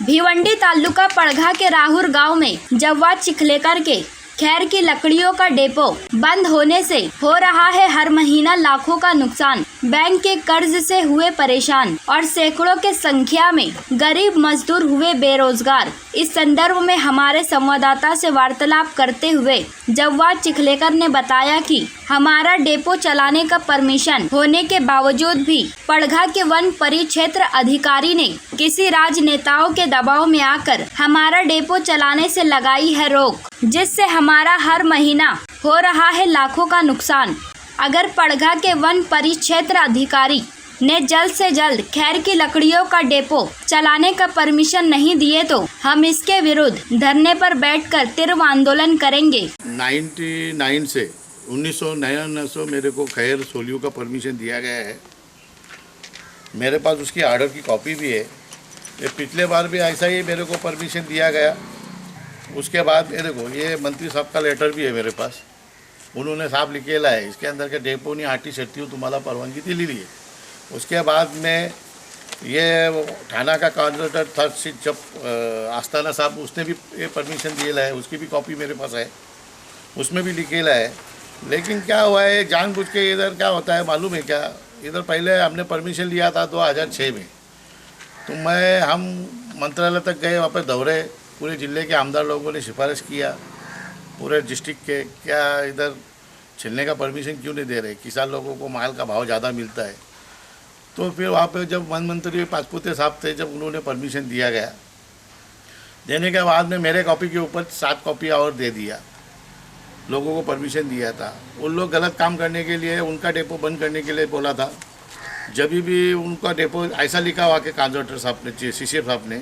भिवंडी तालुका पड़घा के राहुर गांव में जव्वा चिखलेकर के खैर की लकड़ियों का डेपो बंद होने से हो रहा है हर महीना लाखों का नुकसान। बैंक के कर्ज से हुए परेशान और सैकड़ों के संख्या में गरीब मजदूर हुए बेरोजगार। इस संदर्भ में हमारे संवाददाता से वार्तालाप करते हुए जव्वा चिखलेकर ने बताया कि हमारा डेपो चलाने का परमिशन होने के बावजूद भी पड़घा के वन परिक्षेत्र अधिकारी ने किसी राजनेताओं के दबाव में आकर हमारा डेपो चलाने से लगाई है रोक, जिससे हमारा हर महीना हो रहा है लाखों का नुकसान। अगर पड़घा के वन परिक्षेत्र अधिकारी ने जल्द से जल्द खैर की लकड़ियों का डेपो चलाने का परमिशन नहीं दिए तो हम इसके विरुद्ध धरने पर बैठकर तीव्र आंदोलन करेंगे। 1999 से 1999 मेरे को खैर सोलियो का परमिशन दिया गया है। मेरे पास उसकी आर्डर की कॉपी भी है। ये पिछले बार भी ऐसा ही मेरे को परमिशन दिया गया। उसके बाद मेरे को ये मंत्री साहब का लेटर भी है मेरे पास। उन्होंने साहब लिखेला है इसके अंदर के डेपो नहीं आटी सकती हूँ, तुम्हाला परवानगी दिलेली है। उसके बाद में ये थाना का कॉन्ट्रैक्टर थर्ड सीट जब आस्थाना साहब उसने भी ये परमिशन दिएला है, उसकी भी कॉपी मेरे पास है, उसमें भी लिखेला है। लेकिन क्या हुआ है जानबूझ के इधर क्या होता है मालूम है क्या, इधर पहले हमने परमिशन लिया था 2006 में, तो हम मंत्रालय तक गए, वहाँ पर दौरे, पूरे ज़िले के आमदार लोगों ने सिफारिश किया पूरे डिस्ट्रिक्ट के, क्या इधर छिलने का परमिशन क्यों नहीं दे रहे, किसान लोगों को माल का भाव ज़्यादा मिलता है। तो फिर वहाँ पे जब वन मंत्री पासपुते साहब थे, जब उन्होंने परमिशन दिया गया, देने के बाद में मेरे कॉपी के ऊपर 7 कॉपियाँ और दे दिया, लोगों को परमिशन दिया था। उन लोग गलत काम करने के लिए उनका डेपो बंद करने के लिए बोला था। जब भी उनका डेपो ऐसा लिखा हुआ कि कॉन्ट्रैक्टर साहब ने, सीसीए साहब ने,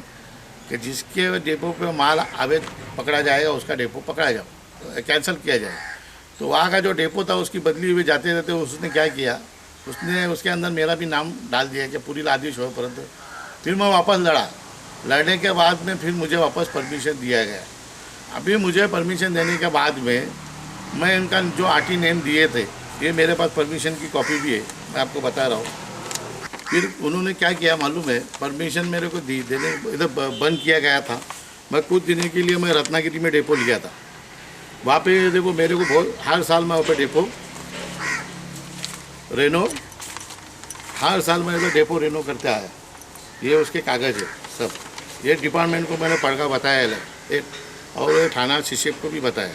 कि जिसके डेपो पे माल अवैध पकड़ा जाएगा उसका डेपो पकड़ा जाए, कैंसिल किया जाए। तो वहाँ का जो डेपो था उसकी बदली हुई जाते रहते उसने क्या किया, उसने उसके अंदर मेरा भी नाम डाल दिया कि पूरी आदेश हो। परंतु फिर मैं वापस लड़ने के बाद में फिर मुझे वापस परमिशन दिया गया। अभी मुझे परमिशन देने के बाद में मैं इनका जो आरटी नेम दिए थे, ये मेरे पास परमिशन की कॉपी भी है, मैं आपको बता रहा हूँ। फिर उन्होंने क्या किया मालूम है, परमिशन मेरे को देने इधर बंद किया गया था। मैं कुछ दिनों के लिए मैं रत्नागिरी में डेपो लिया था। वहाँ पे देखो मेरे को बहुत हर साल मैं वहाँ पे डेपो रेनो, हर साल मैं इधर डेपो रेनो करते आया। ये उसके कागज़ है सब। ये डिपार्टमेंट को मैंने पढ़ कर बताया है और थाना शिक्षक को भी बताया,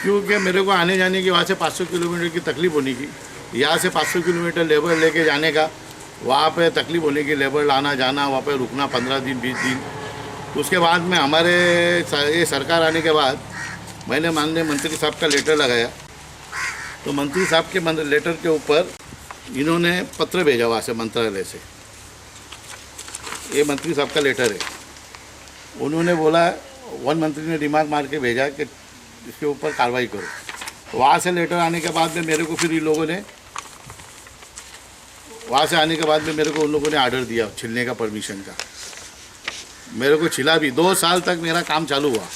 क्योंकि मेरे को आने जाने की वहाँ से 500 किलोमीटर की तकलीफ़ होने की, यहाँ से 500 किलोमीटर लेबर लेके जाने का, वहाँ पे तकलीफ़ होने की, लेबर लाना जाना, वहाँ पे रुकना 15 दिन 20 दिन। उसके बाद में हमारे ये सरकार आने के बाद मैंने माननीय मंत्री साहब का लेटर लगाया, तो मंत्री साहब के लेटर के ऊपर इन्होंने पत्र भेजा वहाँ से मंत्रालय से। ये मंत्री साहब का लेटर है। उन्होंने बोला, वन मंत्री ने रिमार्क मार के भेजा कि इसके ऊपर कार्रवाई करो। वहाँ से लेटर आने के बाद में मेरे को फिर इन लोगों ने, वहाँ से आने के बाद में मेरे को उन लोगों ने आर्डर दिया छिलने का परमिशन का। मेरे को छिला भी, 2 साल तक मेरा काम चालू हुआ।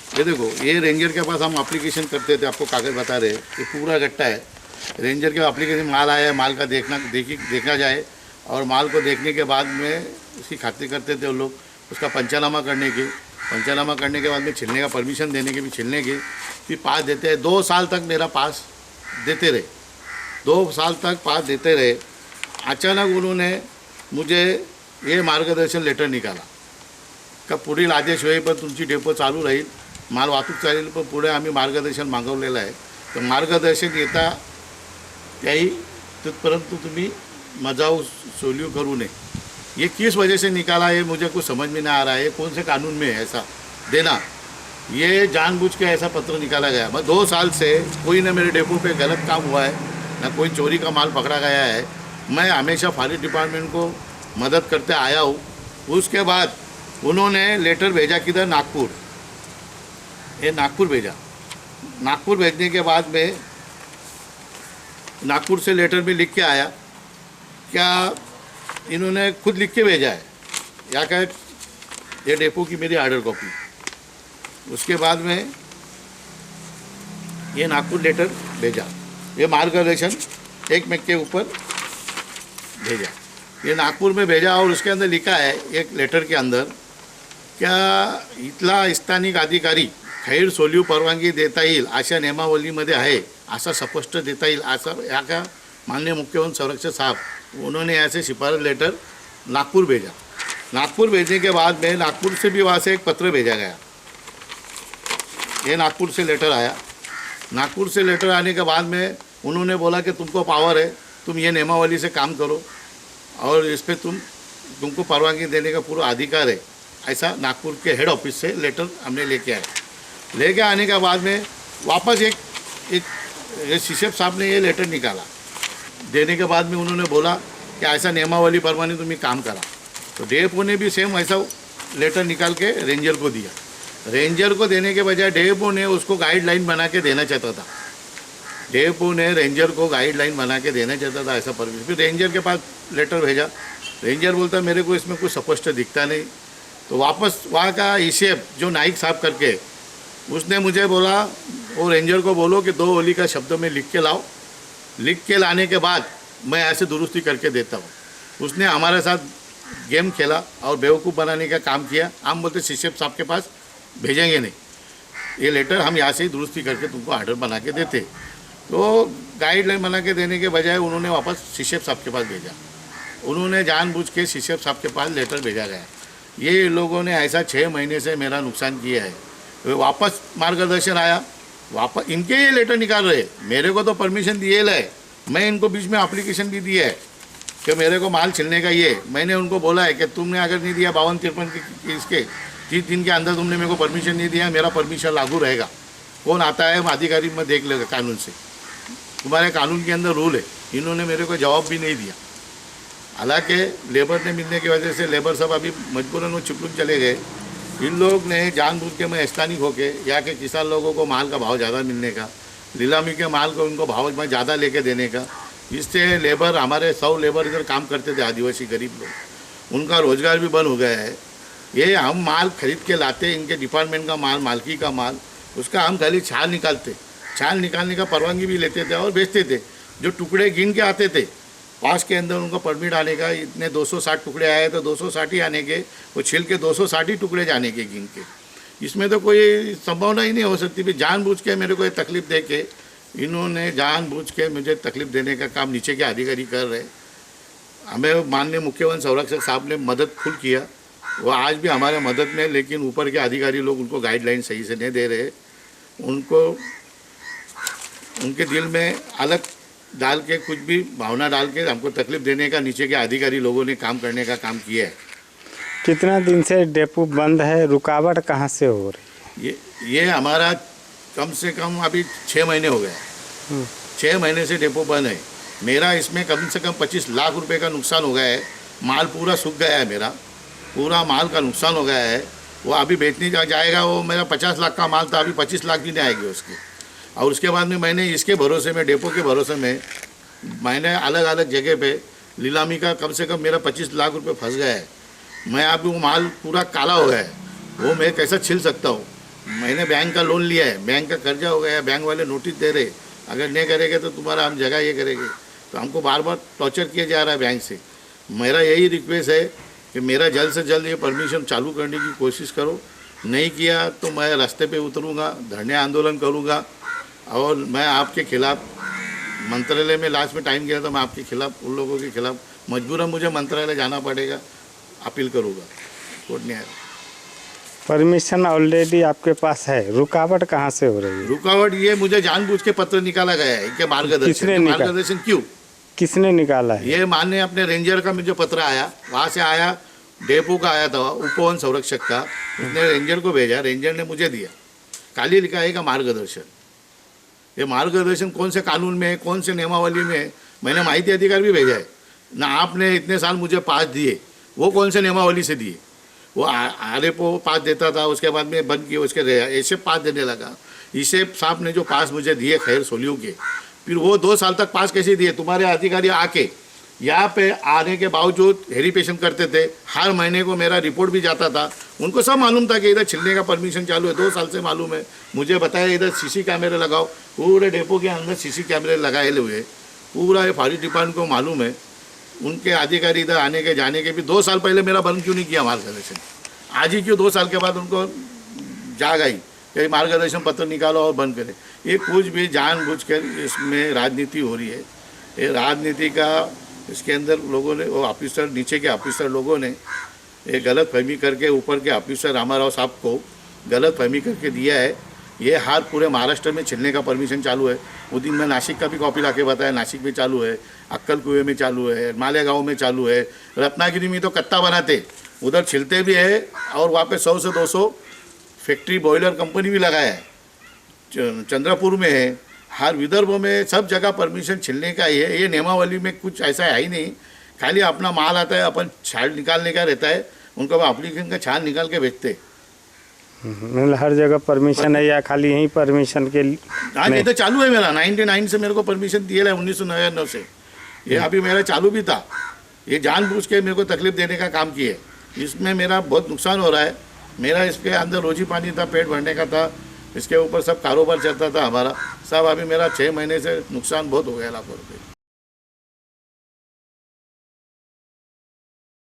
ये देखो, ये रेंजर के पास हम एप्लीकेशन करते थे, आपको कागज़ बता रहे, ये पूरा गट्टा है। रेंजर के एप्लीकेशन माल आया है, माल का देखा जाए, और माल को देखने के बाद में उसकी खातिर करते थे उन लोग, उसका पंचनामा करने के बाद में छिलने का परमिशन देने के भी, छिलने के फिर पास देते हैं। 2 साल तक मेरा पास देते रहे, 2 साल तक पास देते रहे। अचानक उन्होंने मुझे ये मार्गदर्शन लेटर निकाला का पुढील आदेश होईपर तुमची डेपो चालू राहील, माल वाहतूक चालेल, पण पुढे आम्ही मार्गदर्शन मागवलेलं आहे। तर मार्गदर्शन येता त्याही तिथपर्यंत तुम्ही मजाऊ सोलियो करू नये। ये किस वजह से निकाला है मुझे कुछ समझ में नहीं आ रहा है। कौन से कानून में है ऐसा देना, ये जानबूझ के ऐसा पत्र निकाला गया। मैं 2 साल से कोई ना मेरे डेपो पे गलत काम हुआ है, ना कोई चोरी का माल पकड़ा गया है। मैं हमेशा फॉरेस्ट डिपार्टमेंट को मदद करते आया हूँ। उसके बाद उन्होंने लेटर भेजा किधर, नागपुर, ये नागपुर भेजा। नागपुर भेजने के बाद में नागपुर से लेटर भी लिख के आया, क्या इन्होंने खुद लिख के भेजा है, या क्या ये डेपो की मेरी आर्डर कॉपी। उसके बाद में ये नागपुर लेटर भेजा, ये मार्गदर्शन 1 मई के ऊपर भेजा, ये नागपुर में भेजा और उसके अंदर लिखा है एक लेटर के अंदर, क्या इथला स्थानिक अधिकारी खैर सोलिव परवानगी देता येईल अशा नियमावलीमध्ये आहे, असा स्पष्ट देता येईल असं या का माननीय मुख्यमंत्री संरक्षक साहब उन्होंने ऐसे सिफारिश लेटर नागपुर भेजा। नागपुर भेजने के बाद में नागपुर से भी वहाँ से एक पत्र भेजा गया, ये नागपुर से लेटर आया। नागपुर से लेटर आने के बाद में उन्होंने बोला कि तुमको पावर है, तुम ये नियमावली से काम करो और इस पर तुमको परवानगी देने का पूरा अधिकार है, ऐसा नागपुर के हेड ऑफिस से लेटर हमने लेके आए। लेके आने के बाद में वापस एक सीशेफ साहब ने ये लेटर निकाला, देने के बाद में उन्होंने बोला कि ऐसा नियमावली परवानी तुम्हें काम करा। तो डीएफओ ने भी सेम ऐसा लेटर निकाल के रेंजर को दिया। रेंजर को देने के बजाय डीएफओ ने उसको गाइडलाइन बना के देना चाहता था, डीएफओ ने रेंजर को गाइडलाइन बना के देना चाहता था ऐसा परमिशन। फिर रेंजर के पास लेटर भेजा, रेंजर बोलता मेरे को इसमें कुछ स्पष्ट दिखता नहीं। तो वापस वहाँ का ईशेफ जो नाइक साहब करके, उसने मुझे बोला वो रेंजर को बोलो कि 2 ओली का शब्द में लिख के लाओ, लिख के लाने के बाद मैं ऐसे दुरुस्ती करके देता हूँ। उसने हमारे साथ गेम खेला और बेवकूफ़ बनाने का काम किया। हम बोलते सीशेफ साहब के पास भेजेंगे नहीं, ये लेटर हम यहाँ से ही दुरुस्ती करके तुमको ऑर्डर बना के देते। तो गाइडलाइन बना के देने के बजाय उन्होंने वापस सीशेफ साहब के पास भेजा, उन्होंने जानबूझ के सीशेफ साहब के पास लेटर भेजा गया। ये लोगों ने ऐसा 6 महीने से मेरा नुकसान किया है। तो वापस मार्गदर्शन आया, वापस इनके ये लेटर निकाल रहे, मेरे को तो परमिशन दिए है, मैं इनको बीच में एप्लीकेशन भी दिया है कि मेरे को माल छिलने का ये, मैंने उनको बोला है कि तुमने अगर नहीं दिया 52-53 के इसके 30 दिन के अंदर तुमने मेरे को परमिशन नहीं दिया, मेरा परमिशन लागू रहेगा। कौन आता है अधिकारी में देख लेगा कानून से, तुम्हारे कानून के अंदर रूल है। इन्होंने मेरे को जवाब भी नहीं दिया। हालांकि लेबर ने मिलने की वजह से लेबर सब अभी मजबूरन वो चिपलुक चले गए। इन लोग ने जानबूझ के मैं स्थानिक होके या के किसान लोगों को माल का भाव ज़्यादा मिलने का, नीलामी के माल को उनको भाव में ज़्यादा लेके देने का, इससे लेबर हमारे 100 लेबर इधर काम करते थे, आदिवासी गरीब लोग, उनका रोज़गार भी बंद हो गया है। ये हम माल खरीद के लाते, इनके डिपार्टमेंट का माल, मालकी का माल, उसका हम खाली छाल निकालते, छाल निकालने का परवानगी भी लेते थे और बेचते थे। जो टुकड़े गिन के आते थे पास के अंदर उनको परमिट आने का, इतने 260 टुकड़े आए तो 260 ही आने के, वो छिल के 260 ही टुकड़े जाने के गिन के। इसमें तो कोई संभावना ही नहीं हो सकती। भी जानबूझ के मेरे को ये तकलीफ़ दे के, इन्होंने जानबूझ के मुझे तकलीफ़ देने का काम नीचे के अधिकारी कर रहे। हमें माननीय मुख्यमंत्री संरक्षक साहब ने मदद फुल किया, वो आज भी हमारे मदद में, लेकिन ऊपर के अधिकारी लोग उनको गाइडलाइन सही से नहीं दे रहे। उनको उनके दिल में अलग डाल के, कुछ भी भावना डाल के हमको तकलीफ देने का नीचे के अधिकारी लोगों ने काम करने का काम किया है। कितना दिन से डेपो बंद है, रुकावट कहाँ से हो रही? ये हमारा कम से कम अभी 6 महीने हो गए, 6 महीने से डेपो बंद है। मेरा इसमें कम से कम 25 लाख रुपए का नुकसान हो गया है। माल पूरा सूख गया है, मेरा पूरा माल का नुकसान हो गया है। वो अभी बेचने जाएगा, वो मेरा 50 लाख का माल था, अभी 25 लाख भी नहीं आएगी उसके। और उसके बाद में मैंने इसके भरोसे में, डेपो के भरोसे में, मैंने अलग अलग जगह पे नीलामी का कम से कम मेरा 25 लाख रुपए फंस गया है। मैं अभी वो माल पूरा काला हो गया है, वो मैं कैसा छिल सकता हूँ। मैंने बैंक का लोन लिया है, बैंक का कर्जा हो गया है, बैंक वाले नोटिस दे रहे, अगर नहीं करेंगे तो तुम्हारा हम जगह ये करेंगे। तो हमको बार बार टॉर्चर किया जा रहा है बैंक से। मेरा यही रिक्वेस्ट है कि मेरा जल्द से जल्द ये परमिशन चालू करने की कोशिश करो, नहीं किया तो मैं रास्ते पे उतरूँगा, धरने आंदोलन करूँगा। और मैं आपके खिलाफ मंत्रालय में लास्ट में टाइम गया तो मैं आपके खिलाफ, उन लोगों के खिलाफ मजबूरन मुझे मंत्रालय जाना पड़ेगा, अपील करूँगा कोर्ट न्याय। परमिशन ऑलरेडी आपके पास है, रुकावट कहाँ से हो रही है? रुकावट ये मुझे जानबूझ के पत्र निकाला गया है कि मार्गदर्शन क्यों, किसने निकाला है? ये माननीय अपने रेंजर का मुझे पत्र आया, वहाँ से आया, डेपो का आया था, उपवन संरक्षक का, उसने रेंजर को भेजा, रेंजर ने मुझे दिया, खाली लिखा है का मार्गदर्शन। ये मार्गदर्शन कौन से कानून में है, कौन से नियमावली में है? मैंने माहिती अधिकार भी भेजा है ना, आपने इतने साल मुझे पास दिए, वो कौन से नियमावली से दिए? वो आरएफओ पास देता था, उसके बाद में बंद किया, उसके ऐसे पास देने लगा। इसे साहब ने जो पास मुझे दिए खैर सोलियों के, फिर वो 2 साल तक पास कैसे दिए? तुम्हारे अधिकारी आके यहाँ पे आने के बावजूद वेरिफिकेशन करते थे, हर महीने को मेरा रिपोर्ट भी जाता था। उनको सब मालूम था कि इधर छिलने का परमिशन चालू है, 2 साल से मालूम है। मुझे बताया इधर सीसी कैमरे लगाओ, पूरे डेपो के अंदर सीसी कैमरे लगाए हुए, पूरा ये फॉरेस्ट डिपार्टमेंट को मालूम है। उनके अधिकारी इधर आने के जाने के भी 2 साल पहले मेरा बंद क्यों नहीं किया मार्गदर्शन, आज ही क्यों 2 साल के बाद उनको जाग आई कि मार्गदर्शन पत्र निकालो और बंद करें। ये कुछ भी जानबूझकर इसमें राजनीति हो रही है। ये राजनीति का इसके अंदर लोगों ने, वो ऑफिसर, नीचे के ऑफिसर लोगों ने ये गलत फहमी करके ऊपर के ऑफिसर रामाराव साहब को गलत फहमी करके दिया है। ये हार पूरे महाराष्ट्र में छिलने का परमिशन चालू है। वो दिन में नासिक का भी कॉपी ला के बताया, नासिक में चालू है, अक्कल कुएं में चालू है, मालेगांव में चालू है, रत्नागिरी में तो कत्ता बनाते, उधर छिलते भी है। और वहाँ पे 100 से 200 फैक्ट्री बॉयलर कंपनी भी लगाया है, चंद्रपुर में है, हर विदर्भ में सब जगह परमिशन छिलने का ही है। ये नियमावली में कुछ ऐसा है ही नहीं, खाली अपना माल आता है, अपन छाल निकालने का रहता है, उनको एप्लीकेशन का छाल निकाल के बेचते। मतलब हर जगह परमिशन है या खाली यहीं परमिशन के हाँ, ये तो चालू है मेरा 99 से मेरे को परमिशन दिया है, 1999 से। ये अभी मेरा चालू भी था। ये जानबूझ के मेरे को तकलीफ देने का काम किए, इसमें मेरा बहुत नुकसान हो रहा है। मेरा इसके अंदर रोजी पानी था, पेट भरने का था, इसके ऊपर सब कारोबार चलता था हमारा, सब अभी मेरा 6 महीने से नुकसान बहुत हो गया लाखों रुपये।